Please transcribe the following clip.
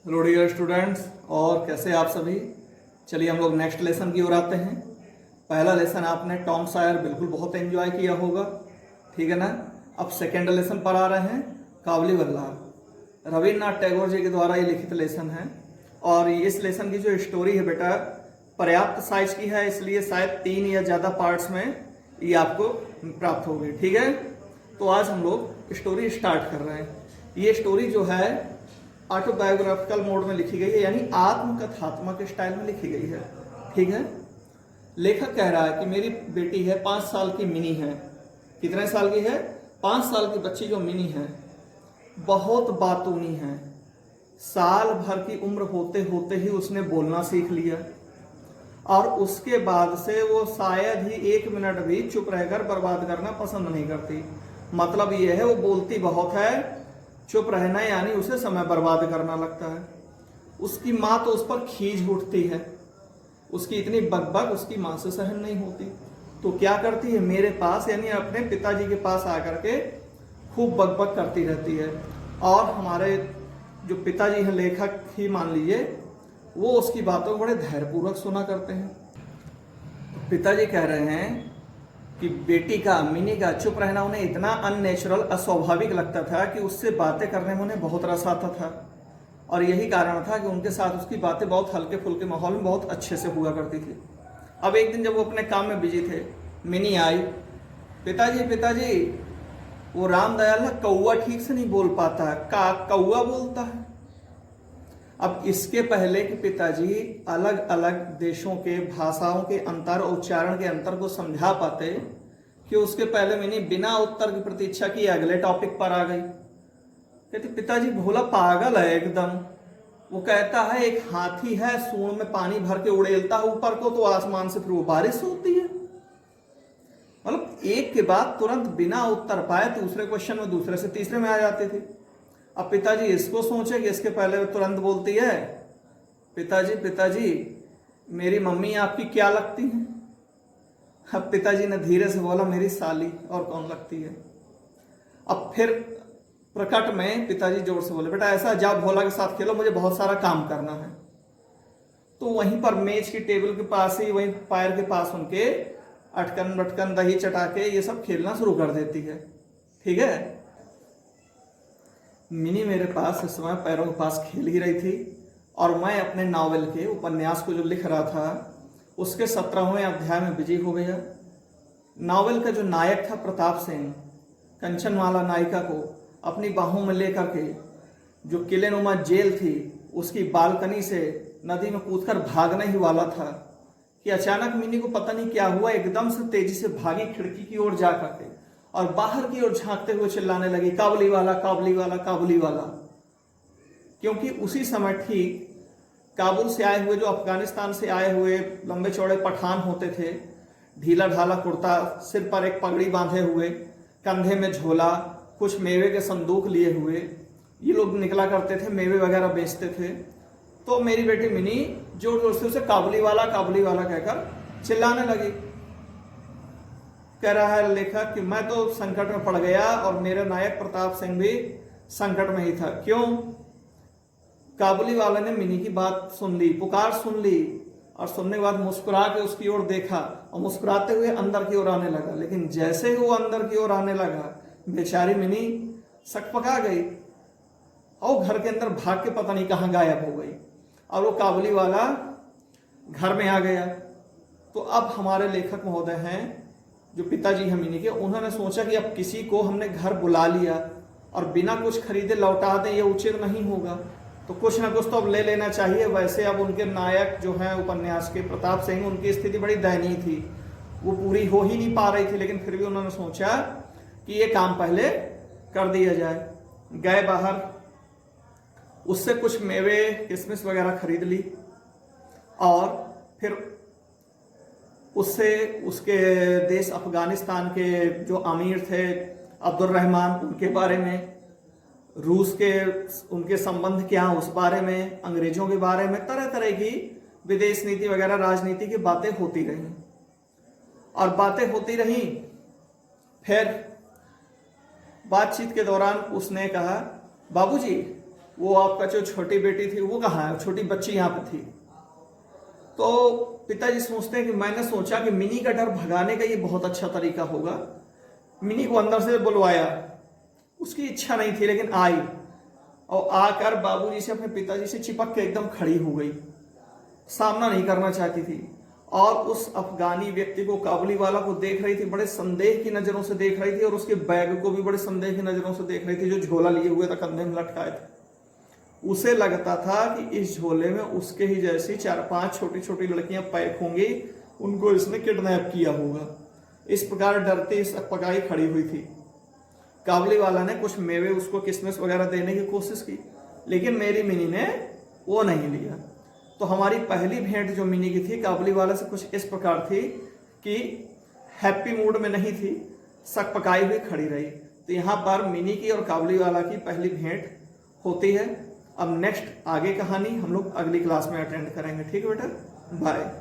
Hello dear students, और कैसे आप सभी। चलिए हम लोग नेक्स्ट लेसन की ओर आते हैं। पहला लेसन आपने टॉम सायर बिल्कुल बहुत एंजॉय किया होगा, ठीक है ना। अब सेकेंड लेसन पर आ रहे हैं काबुली वल्लाह। रविन्द्रनाथ टैगोर जी के द्वारा ये लिखित लेसन है, और इस लेसन की जो स्टोरी है बेटा पर्याप्त साइज की है, इसलिए शायद 3 या ज़्यादा पार्ट्स में ये आपको प्राप्त होगी, ठीक है। तो आज हम लोग स्टोरी स्टार्ट कर रहे हैं। ये स्टोरी जो है ऑटोबायोग्राफिकल मोड में लिखी गई है, यानी आत्मकथात्मक स्टाइल में लिखी गई है, ठीक है। लेखक कह रहा है कि मेरी बेटी है 5 साल की मिनी है। कितने साल की है? 5 साल की बच्ची जो मिनी है बहुत बातूनी है। साल भर की उम्र होते होते ही उसने बोलना सीख लिया, और उसके बाद से वो शायद ही 1 मिनट भी चुप रहकर बर्बाद करना पसंद नहीं करती। मतलब ये है वो बोलती बहुत है, चुप रहना यानी उसे समय बर्बाद करना लगता है। उसकी माँ तो उस पर खींच उठती है, उसकी इतनी बकबक उसकी माँ से सहन नहीं होती, तो क्या करती है, मेरे पास यानी अपने पिताजी के पास आकर के खूब बकबक करती रहती है। और हमारे जो पिताजी हैं, लेखक ही मान लीजिए, वो उसकी बातों को बड़े धैर्यपूर्वक सुना करते हैं। तो पिताजी कह रहे हैं कि बेटी का, मिनी का चुप रहना उन्हें इतना अननेचुरल, अस्वाभाविक लगता था कि उससे बातें करने में उन्हें बहुत रस आता था, और यही कारण था कि उनके साथ उसकी बातें बहुत हल्के फुल्के माहौल में बहुत अच्छे से हुआ करती थी। अब एक दिन जब वो अपने काम में बिजी थे, मिनी आई, पिताजी पिताजी वो रामदयाल कौआ ठीक से नहीं बोल पाता है, कौआ बोलता है। अब इसके पहले कि पिताजी अलग अलग देशों के भाषाओं के अंतर और उच्चारण के अंतर को समझा पाते, कि उसके पहले मैंने बिना उत्तर की प्रतीक्षा की अगले टॉपिक पर आ गई। कहती पिताजी भोला पागल है एकदम। वो कहता है एक हाथी है, सूंड में पानी भर के उड़ेलता है ऊपर को, तो आसमान से फिर वो बारिश होती है। मतलब एक के बाद तुरंत बिना उत्तर पाए दूसरे क्वेश्चन में, दूसरे से तीसरे में आ जाते थे। अब पिताजी इसको सोचे कि इसके पहले तुरंत बोलती है, पिताजी पिताजी मेरी मम्मी आपकी क्या लगती है? अब पिताजी ने धीरे से बोला, मेरी साली, और कौन लगती है। अब फिर प्रकट में पिताजी जोर से बोले, बेटा ऐसा जा भोला के साथ खेलो, मुझे बहुत सारा काम करना है। तो वहीं पर मेज की टेबल के पास ही, वहीं पैर के पास उनके अटकन बटकन दही चटा के ये सब खेलना शुरू कर देती है, ठीक है। मिनी मेरे पास इस समय पैरों के पास खेल ही रही थी, और मैं अपने नावल के उपन्यास को जो लिख रहा था उसके 17वें अध्याय में बिजी हो गया। नावल का जो नायक था प्रताप सिंह, कंचनमाला नायिका को अपनी बाहों में लेकर के जो किलेनुमा जेल थी उसकी बालकनी से नदी में कूदकर भागने ही वाला था, कि अचानक मिनी को पता नहीं क्या हुआ, एकदम से तेजी से भागी खिड़की की ओर जा करके, और बाहर की ओर झांकते हुए चिल्लाने लगी, काबुली वाला काबुली वाला काबुली वाला। क्योंकि उसी समय ठीक काबुल से आए हुए, जो अफगानिस्तान से आए हुए लंबे चौड़े पठान होते थे, ढीला ढाला कुर्ता, सिर पर एक पगड़ी बांधे हुए, कंधे में झोला, कुछ मेवे के संदूक लिए हुए, ये लोग निकला करते थे, मेवे वगैरह बेचते थे। तो मेरी बेटी मिनी जोर जोर से उसे काबुली वाला कहकर चिल्लाने लगी। कह रहा है लेखक कि मैं तो संकट में पड़ गया, और मेरे नायक प्रताप सिंह भी संकट में ही था। क्यों? काबुली वाले ने मिनी की बात सुन ली, पुकार सुन ली, और सुनने के बाद मुस्कुरा के उसकी ओर देखा, और मुस्कुराते हुए अंदर की ओर आने लगा। लेकिन जैसे ही वो अंदर की ओर आने लगा, बेचारी मिनी सकपका गई, और घर के अंदर भाग के पता नहीं कहाँ गायब हो गई, और वो काबुली वाला घर में आ गया। तो अब हमारे लेखक महोदय हैं, जो पिताजी हैं मिनी के, उन्होंने सोचा कि अब किसी को हमने घर बुला लिया और बिना कुछ खरीदे लौटा दें, ये उचित नहीं होगा, तो कुछ ना कुछ तो अब ले लेना चाहिए। वैसे अब उनके नायक जो हैं उपन्यास के प्रताप सिंह, उनकी स्थिति बड़ी दयनीय थी, वो पूरी हो ही नहीं पा रही थी, लेकिन फिर भी उन्होंने सोचा कि ये काम पहले कर दिया जाए। गए बाहर, उससे कुछ मेवे किशमिश वगैरह खरीद ली, और फिर उससे उसके देश अफगानिस्तान के जो अमीर थे अब्दुल रहमान, उनके बारे में, रूस के उनके संबंध क्या उस बारे में, अंग्रेजों के बारे में, तरह तरह की विदेश नीति वगैरह राजनीति की बातें होती रही, और बातें होती रही। फिर बातचीत के दौरान उसने कहा, बाबूजी वो आपका जो छोटी बेटी थी वो कहाँ है, छोटी बच्ची यहाँ पे थी। तो पिताजी सोचते हैं कि मैंने सोचा कि मिनी का डर भगाने का ये बहुत अच्छा तरीका होगा। मिनी को अंदर से बुलवाया, उसकी इच्छा नहीं थी लेकिन आई, और आकर बाबूजी से अपने पिताजी से चिपक के एकदम खड़ी हो गई, सामना नहीं करना चाहती थी। और उस अफगानी व्यक्ति को, काबुली वाला को देख रही थी, बड़े संदेह की नजरों से देख रही थी, और उसके बैग को भी बड़े संदेह की नजरों से देख रही थी, जो झोला लिए हुए था, कंधे में लटकाए थे। उसे लगता था कि इस झोले में उसके ही जैसी 4-5 छोटी छोटी लड़कियां पैक होंगी, उनको इसने किडनैप किया होगा। इस प्रकार डरती इस पकाई खड़ी हुई थी। काबुली वाला ने कुछ मेवे, उसको किशमिश वगैरह देने की कोशिश की, लेकिन मेरी मिनी ने वो नहीं लिया। तो हमारी पहली भेंट जो मिनी की थी काबुली वाला से कुछ इस प्रकार थी कि हैप्पी मूड में नहीं थी, सक पकाई हुई खड़ी रही। तो यहाँ पर मिनी की और काबुली वाला की पहली भेंट होती है। अब नेक्स्ट आगे कहानी हम लोग अगली क्लास में अटेंड करेंगे। ठीक है बेटा, बाय।